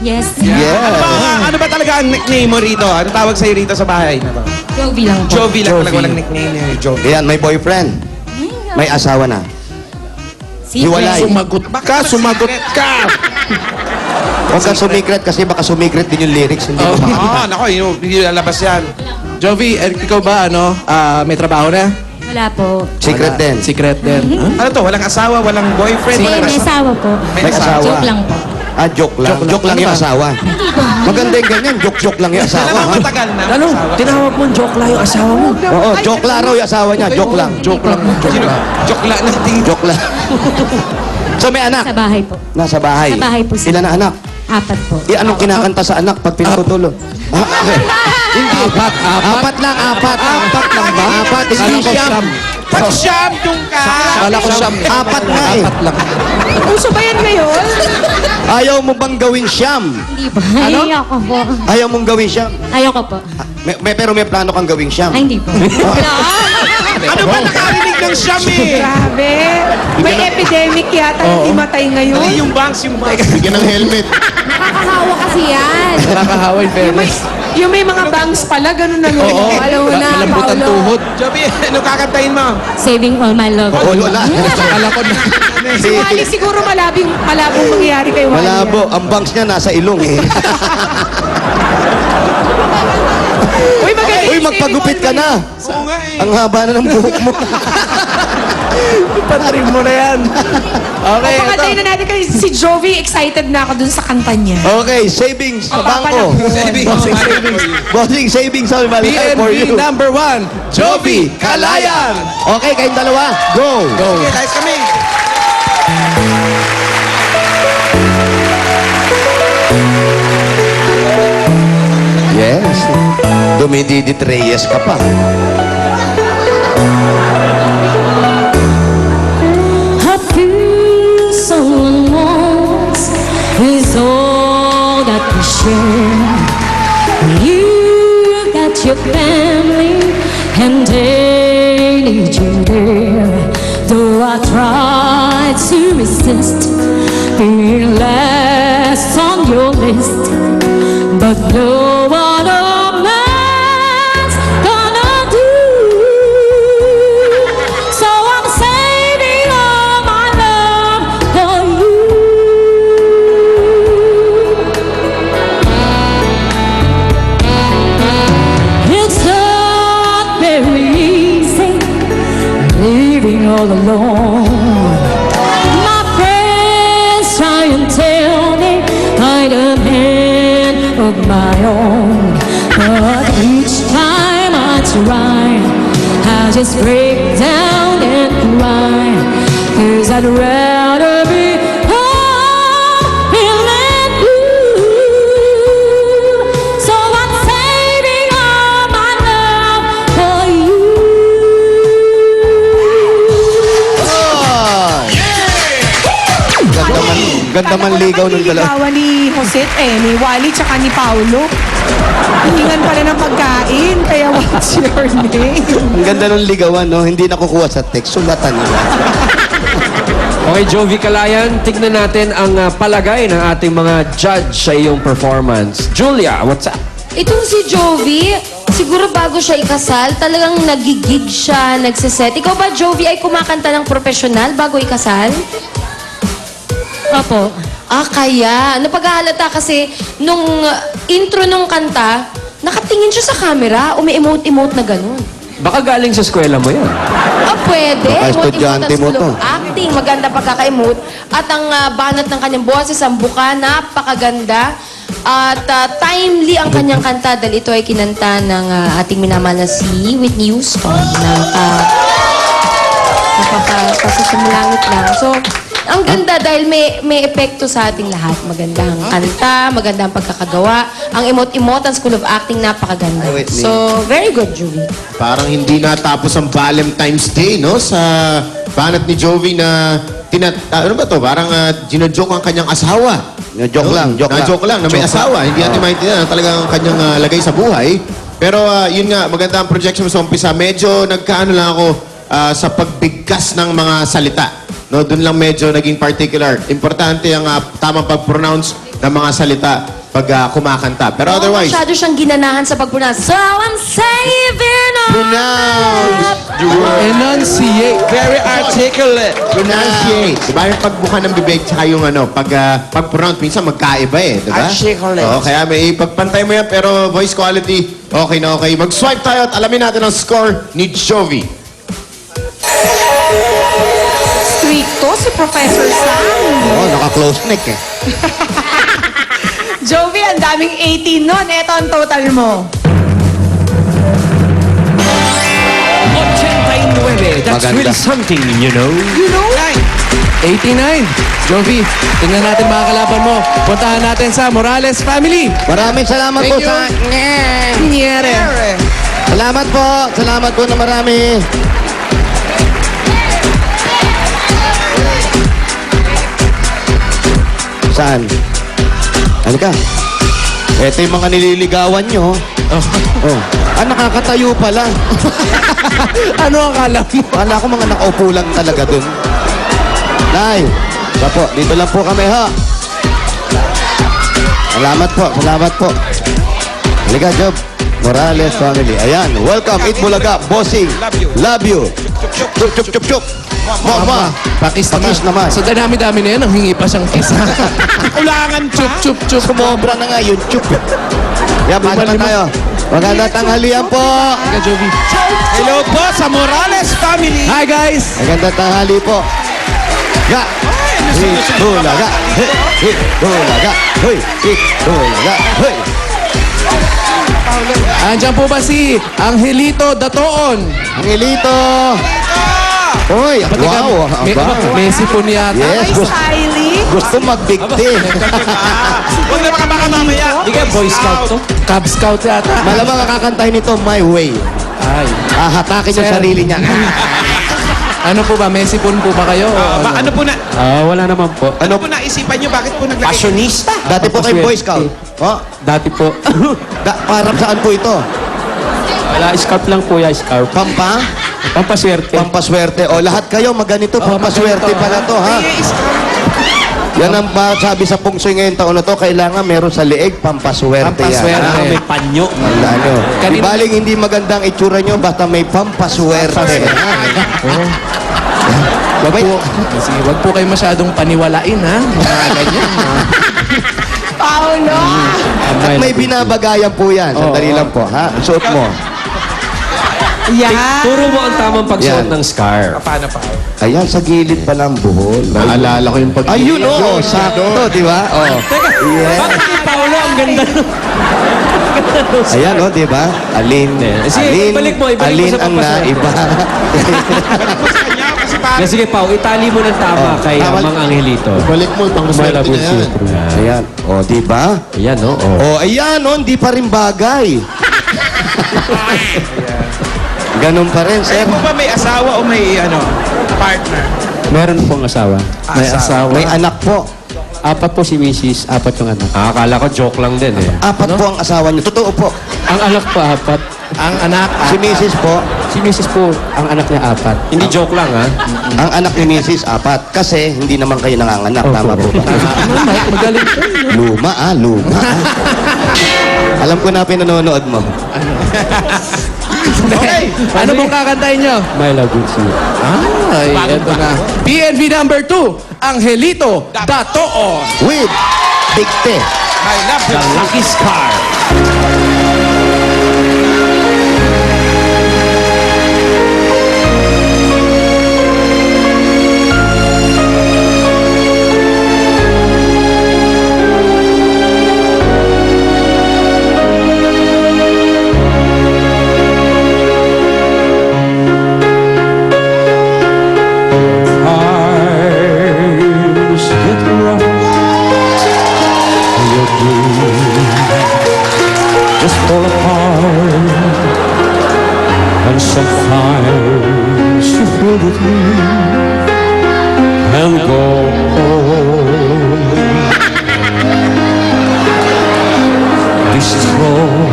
Yes. Yeah. Ano ba talaga ang nickname mo rito? Ano tawag sa'yo rito sa bahay na to? Jovi lang po. Jovi lang Jovi. talaga walang nickname niya. Jovi. Yan, may boyfriend. May asawa na. Hiwalay. Sumagot ka, sumagot ka! Huwag kang sumikret kasi baka sumikret din yung lyrics. Hindi mo makita. Nako, hindi lalabas yan. Jovi, ikaw ba, may trabaho na? Wala po. Secret din. Secret din. Ano to? Walang asawa, walang boyfriend? May asawa po. May May asawa. Joke lang po. Ah, joke lang. Joke lang yung asawa. Maganda yung ganyan. Joke lang yung asawa. Alam mo, ha? matagal na. Ano? asawa. Tinawag mo joke lang yung asawa mo. Oo, joke lang raw yung asawa niya. Joke lang. Joke lang. Sino? Joke lang na dito. Joke lang. So may anak. Sa bahay po. Nasa bahay. Sa bahay po sila. Ilan na anak? 4 po. Anong kinakanta sa anak pag pinatutulo? Hindi. Apat lang. Apat lang ba? Apat. Hindi siyam. Pag-siyam yung ka! Kala ko siyam. Apat nga eh. Apat lang. Uso ba yan ngayon? Ayaw mo bang gawing siyam? Hindi po. Ayoko po. Ayaw mong gawing siyam? Ayoko po. Pero may plano kang gawing siyam. Ay, hindi po. Ano ba nakarinig ng siyam eh? Grabe. May epidemic yata hindi matay ngayon. Ano yung banks, yung banks? Bigyan ng helmet. Nakakahawa kasi yan. Nakakahawa in fairness. Yung may mga bangs pala, ganun na Oo. Alam mo na, Malambutan Paolo. tuhod. Jovi, ano kakantayin mo? Saving all my love. Oo, wala. Akala ko na. Si Wally siguro malabong mangyayari kay Wally. Malabo. Ang banks niya nasa ilong eh. Uy, magaling. Uy, magpagupit ka na. Oo nga eh. Ang haba na ng buhok mo. Patrim mo na yan. Okay, Pakatayin na natin kasi si Jovi, excited na ako dun sa kanta niya. Okay, savings sa bangko. Bossing savings all my life for PNB you. number 1, Jovi Kalayan. Okay, kayong dalawa. Go. Okay, guys, kami. Yes. Dumididit Reyes ka pa. I feel someone wants is all that we share. You got your family and they need you there. Though I tried to resist being last on your list, but no other man's gonna do. So I'm saving all my love for you. It's not very easy living all alone. My friends try and tell me find a man of my own, but each time I try, I just break down and cry, 'cause I'd rather be home feeling blue. So I'm saving all my love for you. Ganda man ligaw ng dalawa. Niligawan ni Jose, ni Wally, tsaka ni Paolo. Hiningan pala ng pagkain, kaya what's your name? Ang ganda ng ligawan, no? Hindi nakukuha sa text. Sulatan nila. Okay, Jovi Kalayan, tignan natin ang palagay ng ating mga judge sa iyong performance. Julia, what's up? Itong si Jovi, siguro bago siya ikasal, talagang nagigig siya, nagsiset. Ikaw ba, Jovi, ay kumakanta ng profesional bago ikasal? Opo. Ah, kaya. Napaghahalata kasi nung intro nung kanta, nakatingin siya sa camera, umi-emote-emote na ganun. Baka galing sa eskwela mo yan. Ah, pwede. Baka Emote-emote estudyante ang mo school to. of acting. Maganda pagkaka-emote. At ang banat ng kanyang boses, ang buka, napakaganda. At timely ang kanyang kanta dahil ito ay kinanta ng ating minamahal na si Whitney Houston ng napapasusimulangit lang. So, ang ganda dahil may epekto sa ating lahat. Magandang kanta, magandang pagkakagawa. Ang emote-emote, ang School of Acting, napakaganda. Ay, Whitney. So, very good, Julie. Parang hindi natapos ang Valentine's Day, no? Sa banat ni Jovi na ano ba to? Parang ginajoke ang kanyang asawa. Joke lang, joke lang. Na-joke lang, na may asawa. Hindi natin maintindihan talagang ang kanyang lagay sa buhay. Pero yun nga, maganda ang projection sa umpisa. Medyo nagkaano lang ako sa pagbigkas ng mga salita. No, doon lang medyo naging particular. Importante ang tamang pag-pronounce ng mga salita pag kumakanta. Pero otherwise, Masyado siyang ginanahan sa pagpronounce. So I'm saving all pronounce. Enunciate. Very articulate. Pronunciate. Diba yung pagbuka ng bibig tsaka yung pag-pronounce, minsan magkaiba eh. Diba? Articulate. Oo, kaya may pagpantay mo yan, pero voice quality, okay na okay. Mag-swipe tayo at alamin natin ang score ni Jovi. Stricto si Professor Sam. Oo, naka-close neck eh. Jovi, ang daming 18 nun. Ito ang total mo. 89. That's Maganda. really something, you know? You know? 89. Jovi, tingnan natin mga kalaban mo. Puntahan natin sa Morales Family. Maraming salamat po Thank sa... Nyere. Salamat po. Salamat po na marami. Saan? Halika. Ito yung mga nililigawan nyo. Oh. Ah, nakakatayo pala. Ano akala mo? Kala ko mga nakaupo lang talaga dun. Nay, po, dito lang po kami ha. Salamat po, salamat po. Halika, Job. Morales family. Ayan, welcome. Eat Bulaga. Bossing. Love you. Chup, chup, chup, chup. Mama. Pakis Pakis naman. Sa dami-dami na yan, ang hingi pa siyang kiss. Ulangan pa. Chup, chup, chup. Sumobra na nga yung chup. Yan, pasok na tayo. Magandang tanghalian po. Ka, Jovi. Hello po sa Morales family. Hi, guys. Magandang tanghali po. Ga. Eat Bulaga. Eat Bulaga. Hoy. Eat Bulaga. Hoy. Andiyan po ba si Angelito Datoon? Angelito. Hoy, wow. Aba. Messi po niya. Yes, Ay, styling. gusto magbigti. Huwag na baka mamaya. Hindi ka Boy Scout to? Cub Scout yata. Malamang kakantahin nito, My Way. Ay. Hatakin yung Sir. sarili niya. Ano po ba? Messi po ba kayo? O Ano po na Wala naman po. ano po naisipan niyo bakit po naglagay? Passionista? Dati po kay Boy Scout. Oh, Dati po. para saan po ito? Wala, scout lang po ya, scout. Pampa? Pampaswerte. Pampaswerte. O, lahat kayo maganito. Pampaswerte pala to, ha? Yan ang sabi sa pungsoy ngayon taon na to, kailangan meron sa leeg, pampaswerte yan. Pampaswerte. ha? May panyo. Tandaan nyo. Kanina- Baling hindi magandang itsura nyo, basta may pampaswerte. Wag po, sige, wag po kayo masyadong paniwalain, ha? Mga ganyan. Paolo. At may binabagayan po yan. Sandali lang po, ha? Suot mo. Yan. Turo mo ang tamang pagsuot Yan. ng scarf. Paano pa? Ayan, sa gilid pa ng buhol. Naalala ko yung pag- Ayun, oo. Sakto, di ba? Oh. Bakit si Paolo ang ganda nun? Ayan, oh, di ba? Alin, Sige, ibalik mo sa alin ang pampaswerte. naiba. Sige, Pao, itali mo ng tama kay tama. Mang Angelito. Balik mo, pang swerte na yan. Ayan, oh, di ba? Ayan, no? Oh, Oh. ayan, oh, hindi pa rin bagay. Ganun pa rin, sir. Kayo po ba may asawa o may partner? Meron pong asawa. May asawa. May anak po. Apat po si Mrs. Apat yung anak. Akala ko joke lang din eh. Apat po ang asawa niyo. Totoo po. Ang anak po apat. Ang anak. Si Mrs. po, Si Mrs. po, ang anak niya apat. Hindi joke lang ha. ang anak ni Mrs. apat. Kasi hindi naman kayo nanganganak. Tama po ba? Magaling po. Luma, luma. Alam ko na pinanonood mo. Okay. Ano pong kakantahin nyo? My love will see. Ay, eto na. PNV number 2, Angelito Datoon. With Dikte. My love. The Lucky Scar. Times get rough. Your dreams just fall apart. And sometimes you feel the grief and go home. This is wrong.